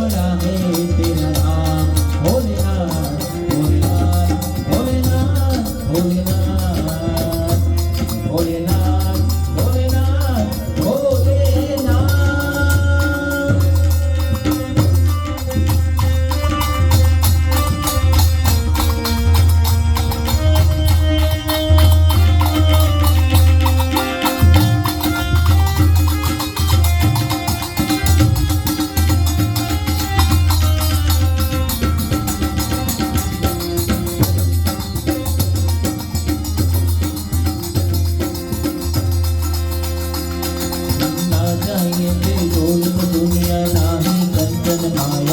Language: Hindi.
प्यारा है तेरा नाम भोलेनाथ भोलेनाथ भोलेनाथ भोलेनाथ भोलेनाथ भोलेनाथ भोलेनाथ। दुनिया नाही कंचन माया